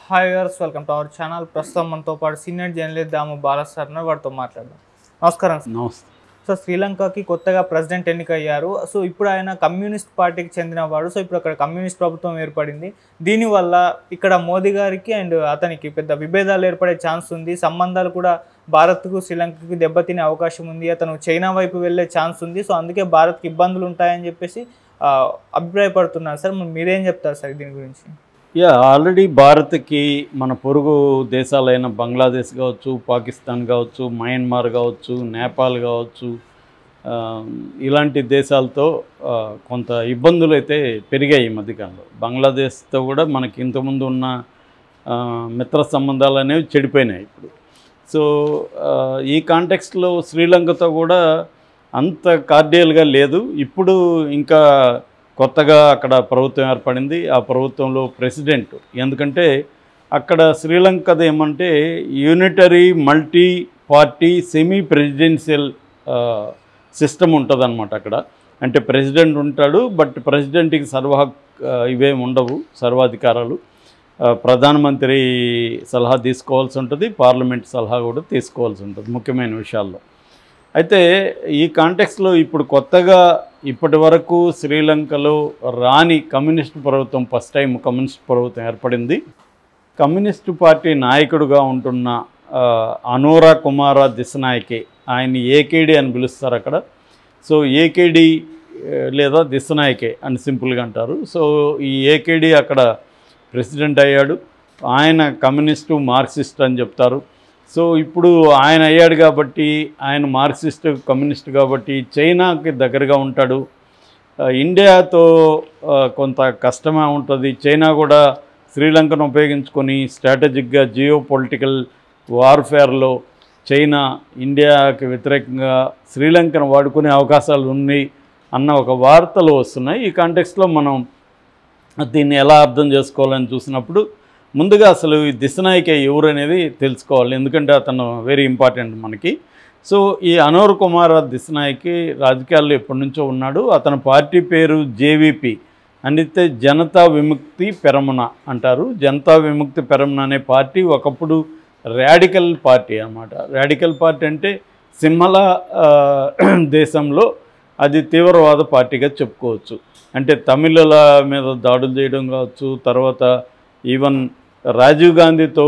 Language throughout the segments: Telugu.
Hi viewers, welcome to our channel. ప్రస్తుతం మనతో పాటు సీనియర్ జర్నలిస్ట్ దాము బాలా సార్ వారితో మాట్లాడదాం. నమస్కారం సార్. నమస్తే. సో శ్రీలంకకి కొత్తగా ప్రెసిడెంట్ ఎన్నికయ్యారు. సో ఇప్పుడు ఆయన కమ్యూనిస్ట్ పార్టీకి చెందినవాడు. సో ఇప్పుడు అక్కడ కమ్యూనిస్ట్ ప్రభుత్వం ఏర్పడింది. దీనివల్ల ఇక్కడ మోదీ గారికి అండ్ అతనికి పెద్ద విభేదాలు ఏర్పడే ఛాన్స్ ఉంది. సంబంధాలు కూడా భారత్కు శ్రీలంకకి దెబ్బతినే అవకాశం ఉంది. అతను చైనా వైపు వెళ్ళే ఛాన్స్ ఉంది. సో అందుకే భారత్కి ఇబ్బందులు ఉంటాయని చెప్పేసి అభిప్రాయపడుతున్నారు సార్. మీరేం చెప్తారు సార్ దీని గురించి? ఆల్రెడీ భారత్కి మన పొరుగు దేశాలైన బంగ్లాదేశ్ కావచ్చు, పాకిస్తాన్ కావచ్చు, మయన్మార్ కావచ్చు, నేపాల్ కావచ్చు, ఇలాంటి దేశాలతో కొంత ఇబ్బందులు అయితే పెరిగాయి ఈ మధ్యకాలంలో. బంగ్లాదేశ్తో కూడా మనకి ఇంతకుముందు ఉన్న మిత్ర సంబంధాలు అనేవి చెడిపోయినాయి ఇప్పుడు. సో ఈ కాంటెక్స్ట్లో శ్రీలంకతో కూడా అంత కార్డియల్గా లేదు. ఇప్పుడు ఇంకా కొత్తగా అక్కడ ప్రభుత్వం ఏర్పడింది. ఆ ప్రభుత్వంలో ప్రెసిడెంట్, ఎందుకంటే అక్కడ శ్రీలంకది ఏమంటే unitary multi party semi presidential system ఉంటుందన్నమాట. అక్కడ అంటే ప్రెసిడెంట్ ఉంటాడు, బట్ ప్రెసిడెంట్కి ఇవేమి ఉండవు, సర్వాధికారాలు. ప్రధానమంత్రి సలహా తీసుకోవాల్సి ఉంటుంది, పార్లమెంట్ సలహా కూడా తీసుకోవాల్సి ఉంటుంది ముఖ్యమైన విషయాల్లో. అయితే ఈ కాంటెక్స్లో ఇప్పుడు కొత్తగా ఇప్పటి వరకు శ్రీలంకలో రాని కమ్యూనిస్ట్ ప్రభుత్వం, ఫస్ట్ టైం కమ్యూనిస్ట్ ప్రభుత్వం ఏర్పడింది. కమ్యూనిస్టు పార్టీ నాయకుడుగా ఉంటున్న అనోరా కుమార దిశనాయకే, ఆయన ఏకేడి అని పిలుస్తారు అక్కడ. సో ఏకేడి లేదా దిశనాయకే అని సింపుల్గా అంటారు. సో ఈ ఏకేడి అక్కడ ప్రెసిడెంట్ అయ్యాడు. ఆయన కమ్యూనిస్టు మార్క్సిస్ట్ అని చెప్తారు. సో ఇప్పుడు ఆయన అయ్యాడు కాబట్టి, ఆయన మార్క్సిస్ట్ కమ్యూనిస్ట్ కాబట్టి చైనాకి దగ్గరగా ఉంటాడు. ఇండియాతో కొంత కష్టమే ఉంటుంది. చైనా కూడా శ్రీలంకను ఉపయోగించుకొని స్ట్రాటజిక్గా జియో పొలిటికల్ వార్ఫేర్లో చైనా ఇండియాకి వ్యతిరేకంగా శ్రీలంకను వాడుకునే అవకాశాలు ఉన్నాయి అన్న ఒక వార్తలు వస్తున్నాయి. ఈ కాంటెక్స్లో మనం దీన్ని ఎలా అర్థం చేసుకోవాలని చూసినప్పుడు ముందుగా అసలు ఈ దిశనాయకే ఎవరు అనేది తెలుసుకోవాలి, ఎందుకంటే అతను వెరీ ఇంపార్టెంట్ మనకి. సో ఈ అనోర్ కుమార్ దిశనాయకి రాజకీయాల్లో ఎప్పటి నుంచో ఉన్నాడు. అతని పార్టీ పేరు జేవీపీ అంటే జనతా విముక్తి పెరమున అంటారు. జనతా విముక్తి పెరమున అనే పార్టీ ఒకప్పుడు రాడికల్ పార్టీ అన్నమాట. రాడికల్ పార్టీ అంటే సింహళ దేశంలో అది తీవ్రవాద పార్టీగా చెప్పుకోవచ్చు. అంటే తమిళుల మీద దాడులు చేయడం కావచ్చు, తర్వాత ఈవెన్ రాజీవ్ గాంధీతో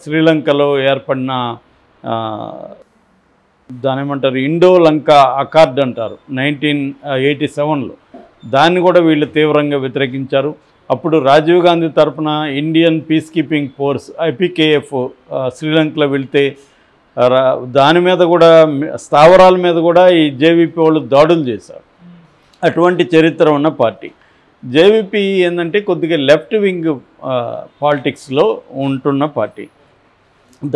శ్రీలంకలో ఏర్పడిన దాని ఏమంటారు ఇండో లంకా అకార్డ్ అంటారు 1987లో, దాన్ని కూడా వీళ్ళు తీవ్రంగా వ్యతిరేకించారు. అప్పుడు రాజీవ్ గాంధీ తరఫున Indian piece keeping force IPKF శ్రీలంకలో వెళ్తే దాని మీద కూడా స్థావరాల మీద కూడా ఈ జేవీపీ వాళ్ళు దాడులు చేశారు. అటువంటి చరిత్ర ఉన్న పార్టీ జేవీపీ ఏంటంటే కొద్దిగా లెఫ్ట్ వింగ్ పాలిటిక్స్లో ఉంటున్న పార్టీ.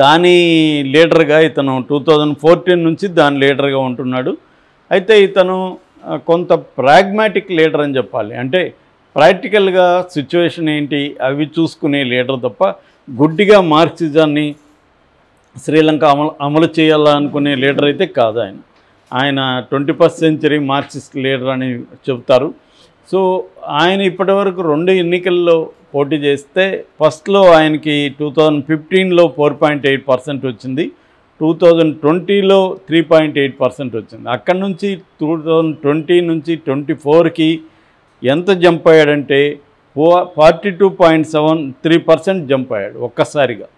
దాని లీడర్గా ఇతను 2014 నుంచి దాని లీడర్గా ఉంటున్నాడు. అయితే ఇతను కొంత ప్రాగ్మాటిక్ లీడర్ అని చెప్పాలి. అంటే ప్రాక్టికల్గా సిచ్యువేషన్ ఏంటి అవి చూసుకునే లీడర్ తప్ప గుడ్డిగా మార్క్సిజాన్ని శ్రీలంక అమలు చేయాలనుకునే లీడర్ అయితే కాదు ఆయన. ఆయన 21st సెంచరీ మార్క్సిస్ట్ లీడర్ అని చెబుతారు. సో ఆయన ఇప్పటివరకు 2 ఎన్నికల్లో పోటీ చేస్తే ఫస్ట్లో ఆయనకి 2015లో 4.8% వచ్చింది, 2020లో 3.8% వచ్చింది. అక్కడి నుంచి 2020 నుంచి 24కి ఎంత జంప్ అయ్యాడంటే 42.73% జంప్ అయ్యాడు ఒక్కసారిగా.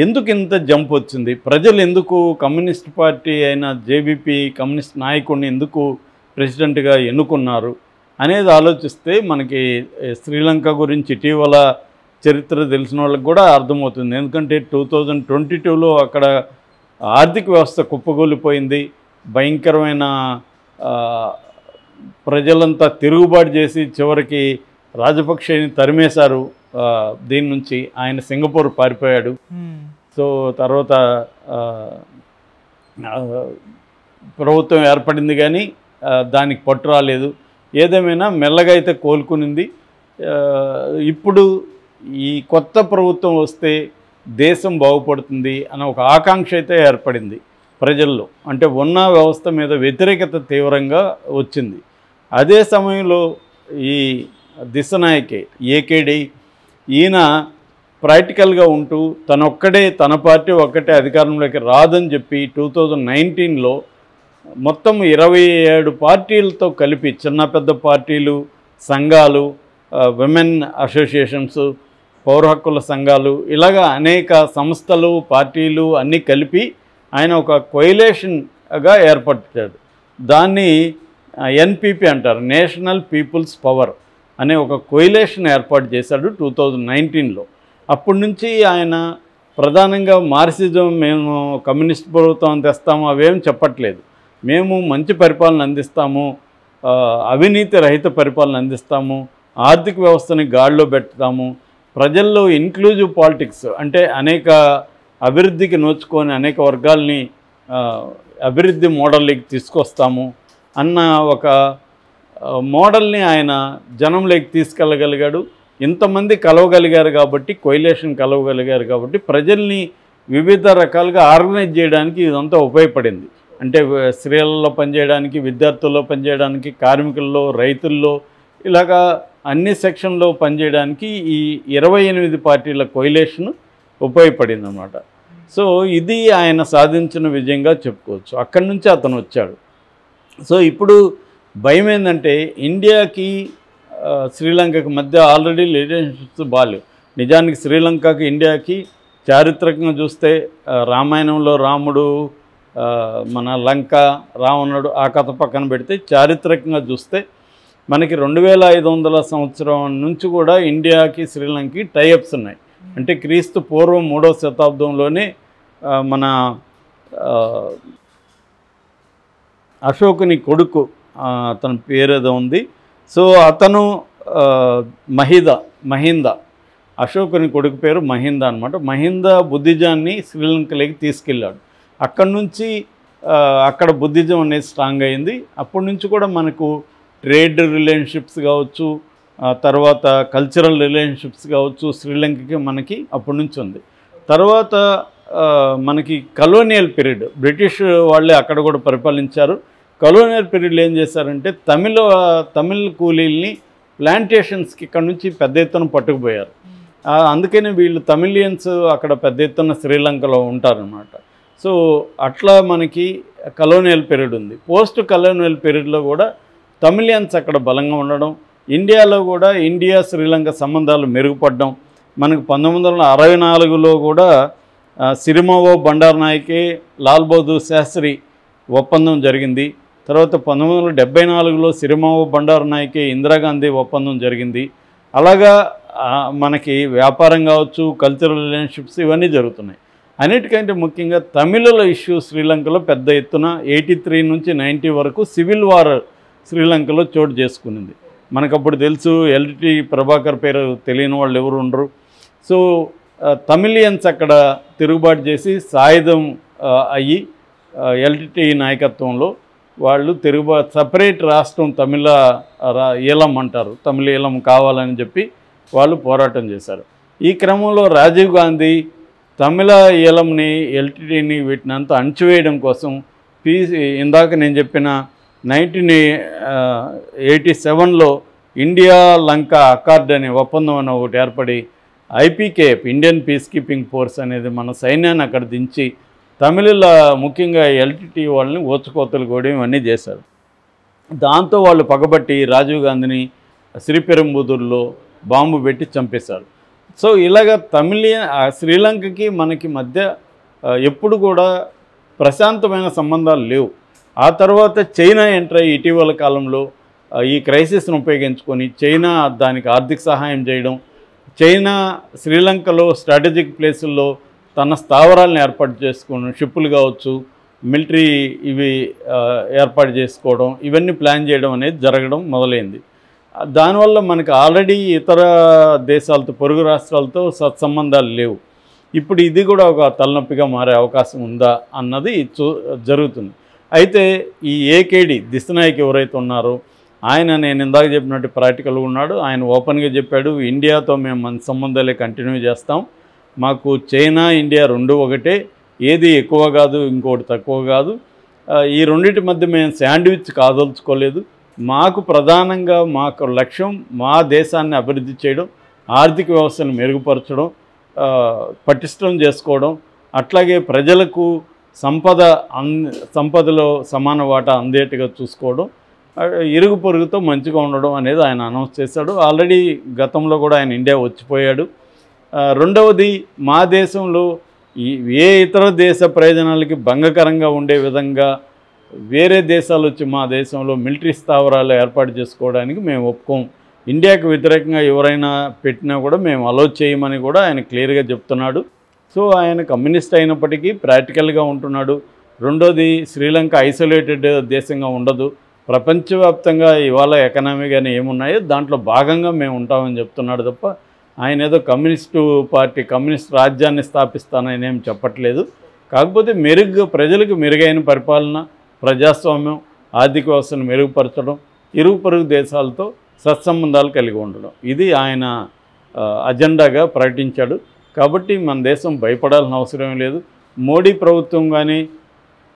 ఎందుకు ఇంత జంప్ వచ్చింది? ప్రజలు ఎందుకు కమ్యూనిస్ట్ పార్టీ అయిన జేవీపీ కమ్యూనిస్ట్ నాయకుడిని ఎందుకు ప్రెసిడెంట్గా ఎన్నుకున్నారు అనేది ఆలోచిస్తే మనకి శ్రీలంక గురించి ఇటీవల చరిత్ర తెలిసిన వాళ్ళకి కూడా అర్థమవుతుంది. ఎందుకంటే 2022లో అక్కడ ఆర్థిక వ్యవస్థ కుప్పగూలిపోయింది. భయంకరమైన ప్రజలంతా తిరుగుబాటు చేసి చివరికి రాజపక్షని తరిమేశారు. దీని నుంచి ఆయన సింగపూర్ పారిపోయాడు. సో తర్వాత ప్రభుత్వం ఏర్పడింది కానీ దానికి పట్టు రాలేదు. ఏదేమైనా మెల్లగా అయితే కోలుకునింది. ఇప్పుడు ఈ కొత్త ప్రభుత్వం వస్తే దేశం బాగుపడుతుంది అన్న ఒక ఆకాంక్ష అయితే ఏర్పడింది ప్రజల్లో. అంటే ఉన్న వ్యవస్థ మీద వ్యతిరేకత తీవ్రంగా వచ్చింది. అదే సమయంలో ఈ దిశనాయకే ఏకేడి ఈయన ప్రాక్టికల్గా ఉంటూ తన పార్టీ ఒక్కటే అధికారంలోకి రాదని చెప్పి 2019లో మొత్తం 27 పార్టీలతో కలిపి చిన్న పెద్ద పార్టీలు, సంఘాలు, విమెన్ అసోసియేషన్స్, పౌర హక్కుల సంఘాలు, ఇలాగా అనేక సంస్థలు, పార్టీలు అన్నీ కలిపి ఆయన ఒక కొయిలేషన్గా ఏర్పరిచాడు. దాన్ని ఎన్పిపి అంటారు, నేషనల్ పీపుల్స్ పవర్ అనే ఒక కొయిలేషన్ ఏర్పాటు చేశాడు 2019లో. అప్పటి నుంచి ఆయన ప్రధానంగా మార్క్సిజం, మేము కమ్యూనిస్ట్ ప్రభుత్వం తెస్తాము అవేం చెప్పట్లేదు. మేము మంచి పరిపాలన అందిస్తాము, అవినీతి రహిత పరిపాలన అందిస్తాము, ఆర్థిక వ్యవస్థని గాడిలో పెడతాము, ప్రజల్లో ఇన్క్లూజివ్ పాలిటిక్స్ అంటే అనేక అభివృద్ధికి నోచుకొని అనేక వర్గాల్ని అభివృద్ధి మోడల్లోకి తీసుకొస్తాము అన్న ఒక మోడల్ని ఆయన జనంలోకి తీసుకెళ్ళగలిగాడు. ఇంతమంది కలవగలిగారు కాబట్టి, కొయిలేషన్ కలవగలిగారు కాబట్టి ప్రజల్ని వివిధ రకాలుగా ఆర్గనైజ్ చేయడానికి ఇదంతా ఉపయోగపడింది. అంటే స్త్రీలలో పనిచేయడానికి, విద్యార్థుల్లో పనిచేయడానికి, కార్మికుల్లో, రైతుల్లో, ఇలాగా అన్ని సెక్షన్లో పనిచేయడానికి ఈ 28 పార్టీల కొయిలేషన్ ఉపయోగపడింది అన్నమాట. సో ఇది ఆయన సాధించిన విజయంగా చెప్పుకోవచ్చు. అక్కడి నుంచి అతను వచ్చాడు. సో ఇప్పుడు భయం ఏంటంటే ఇండియాకి శ్రీలంకకి మధ్య ఆల్రెడీ రిలేషన్షిప్స్ బాగాలేవు. నిజానికి శ్రీలంకకి ఇండియాకి చారిత్రకంగా చూస్తే రామాయణంలో రాముడు, మన లంక, రావణుడు ఆ కథ పక్కన పెడితే చారిత్రకంగా చూస్తే మనకి 2500 సంవత్సరం నుంచి కూడా ఇండియాకి శ్రీలంకకి టైఅప్స్ ఉన్నాయి. అంటే క్రీస్తు పూర్వం 3వ శతాబ్దంలోనే మన అశోకుని కొడుకు, అతని పేరేదో ఉంది, సో అతను మహింద, అశోకుని కొడుకు పేరు మహింద అనమాట. మహింద బుద్ధిజాన్ని శ్రీలంకలోకి తీసుకెళ్ళాడు. అక్కడి నుంచి అక్కడ బుద్ధిజం అనేది స్ట్రాంగ్ అయింది. అప్పటి నుంచి కూడా మనకు ట్రేడ్ రిలేషన్షిప్స్ కావచ్చు, తర్వాత కల్చరల్ రిలేషన్షిప్స్ కావచ్చు, శ్రీలంకకి మనకి అప్పటి నుంచి ఉంది. తర్వాత మనకి కలోనియల్ పీరియడ్, బ్రిటిష్ వాళ్ళే అక్కడ కూడా పరిపాలించారు. కలోనియల్ పీరియడ్లో ఏం చేశారంటే తమిళ్ కూలీల్ని ప్లాంటేషన్స్కి ఇక్కడ నుంచి పెద్ద ఎత్తున పట్టుకుపోయారు. అందుకని వీళ్ళు తమిళియన్స్ అక్కడ పెద్ద ఎత్తున శ్రీలంకలో ఉంటారన్నమాట. సో అట్లా మనకి కలోనియల్ పీరియడ్ ఉంది. పోస్ట్ కలోనియల్ పీరియడ్లో కూడా తమిళియన్స్ అక్కడ బలంగా ఉండడం, ఇండియాలో కూడా ఇండియా శ్రీలంక సంబంధాలు మెరుగుపడడం. మనకు 1964లో కూడా సిరిమావో బండారనాయకే, లాల్ బహదూర్ శాస్త్రి ఒప్పందం జరిగింది. తర్వాత 1974లో సిరిమావో బండారనాయకే, ఇందిరాగాంధీ ఒప్పందం జరిగింది. అలాగా మనకి వ్యాపారం కావచ్చు, కల్చరల్ రిలేషన్షిప్స్ ఇవన్నీ జరుగుతున్నాయి. అన్నిటికంటే ముఖ్యంగా తమిళుల ఇష్యూ శ్రీలంకలో పెద్ద ఎత్తున 83 నుంచి 90 వరకు సివిల్ వార్ శ్రీలంకలో చోటు చేసుకునింది. మనకప్పుడు తెలుసు, ఎల్టి ప్రభాకర్ పేరు తెలియని వాళ్ళు ఎవరు ఉండరు. సో తమిళియన్స్ అక్కడ తిరుగుబాటు చేసి సాయుధం అయ్యి ఎల్టి నాయకత్వంలో వాళ్ళు సపరేట్ రాష్ట్రం ఈలం అంటారు, తమిళ ఈలం కావాలని చెప్పి వాళ్ళు పోరాటం చేశారు. ఈ క్రమంలో రాజీవ్ గాంధీ తమిళ ఈలంని, ఎల్టిని వీటినంతా అణచివేయడం కోసం ఇందాక నేను చెప్పిన 1987లో ఇండియా లంక అకార్డ్ అనే ఒప్పందం అని ఒకటి ఏర్పడి IPKF, Indian piece keeping force అనేది మన సైన్యాన్ని అక్కడ దించి తమిళుల ముఖ్యంగా ఎల్టిటి వాళ్ళని ఓచుకోతలు కూడా ఇవన్నీ చేశారు. దాంతో వాళ్ళు పగబట్టి రాజీవ్ గాంధీని శ్రీపెరంబుదూరులో బాంబు పెట్టి చంపేశారు. సో ఇలాగ శ్రీలంకకి మనకి మధ్య ఎప్పుడు కూడా ప్రశాంతమైన సంబంధాలు లేవు. ఆ తర్వాత చైనా ఎంటర్ అయ్యి ఇటీవల కాలంలో ఈ క్రైసిస్ను ఉపయోగించుకొని చైనా దానికి ఆర్థిక సహాయం చేయడం, చైనా శ్రీలంకలో స్ట్రాటజిక్ ప్లేసుల్లో తన స్థావరాలను ఏర్పాటు చేసుకోవడం, షిప్పులు కావచ్చు, మిలిటరీ ఇవి ఏర్పాటు చేసుకోవడం, ఇవన్నీ ప్లాన్ చేయడం అనేది జరగడం మొదలైంది. దానివల్ల మనకు ఆల్రెడీ ఇతర దేశాలతో, పొరుగు రాష్ట్రాలతో సత్సంబంధాలు లేవు. ఇప్పుడు ఇది కూడా ఒక తలనొప్పిగా మారే అవకాశం ఉందా అన్నది జరుగుతుంది. అయితే ఈ ఏకేడి దిశనాయక్ ఎవరైతే ఉన్నారో ఆయన, నేను ఇందాక చెప్పినట్టు ప్రాక్టికల్గా ఉన్నాడు. ఆయన ఓపెన్గా చెప్పాడు, ఇండియాతో మేము మన సంబంధాలే కంటిన్యూ చేస్తాం, మాకు చైనా ఇండియా రెండు ఒకటే, ఏది ఎక్కువ కాదు ఇంకోటి తక్కువ కాదు, ఈ రెండింటి మధ్య మేము శాండ్విచ్ కాదలుచుకోలేదు, మాకు ప్రధానంగా మాకు లక్ష్యం మా దేశాన్ని అభివృద్ధి చేయడం, ఆర్థిక వ్యవస్థను మెరుగుపరచడం, పటిష్టం చేసుకోవడం, అట్లాగే ప్రజలకు సంపదలో సమాన వాటా అందేట్టుగా చూసుకోవడం, ఇరుగు పొరుగుతో మంచిగా ఉండడం అనేది ఆయన అనౌన్స్ చేశాడు. ఆల్రెడీ గతంలో కూడా ఆయన ఇండియా వచ్చిపోయాడు. రెండవది, మా దేశంలో ఏ ఇతర దేశ ప్రయోజనాలకి భంగకరంగా ఉండే విధంగా వేరే దేశాలు వచ్చి మా దేశంలో మిలిటరీ స్థావరాలు ఏర్పాటు చేసుకోవడానికి మేము ఒప్పుకోం. ఇండియాకు వ్యతిరేకంగా ఎవరైనా పెట్టినా కూడా మేము అలో చేయమని కూడా ఆయన క్లియర్గా చెప్తున్నాడు. సో ఆయన కమ్యూనిస్ట్ అయినప్పటికీ ప్రాక్టికల్గా ఉంటున్నాడు. రెండోది, శ్రీలంక ఐసోలేటెడ్ దేశంగా ఉండదు. ప్రపంచవ్యాప్తంగా ఇవాళ ఎకనామీ కానీ ఏమున్నాయో దాంట్లో భాగంగా మేము ఉంటామని చెప్తున్నాడు తప్ప ఆయన ఏదో కమ్యూనిస్టు పార్టీ, కమ్యూనిస్ట్ రాజ్యాన్ని స్థాపిస్తానని ఏం చెప్పట్లేదు. కాకపోతే ప్రజలకు మెరుగైన పరిపాలన, ప్రజాస్వామ్యం, ఆర్థిక వ్యవస్థను మెరుగుపరచడం, ఇరుగు పొరుగు దేశాలతో సత్సంబంధాలు కలిగి ఉండడం, ఇది ఆయన అజెండాగా ప్రకటించాడు. కాబట్టి మన దేశం భయపడాల్సిన అవసరం లేదు. మోడీ ప్రభుత్వం కానీ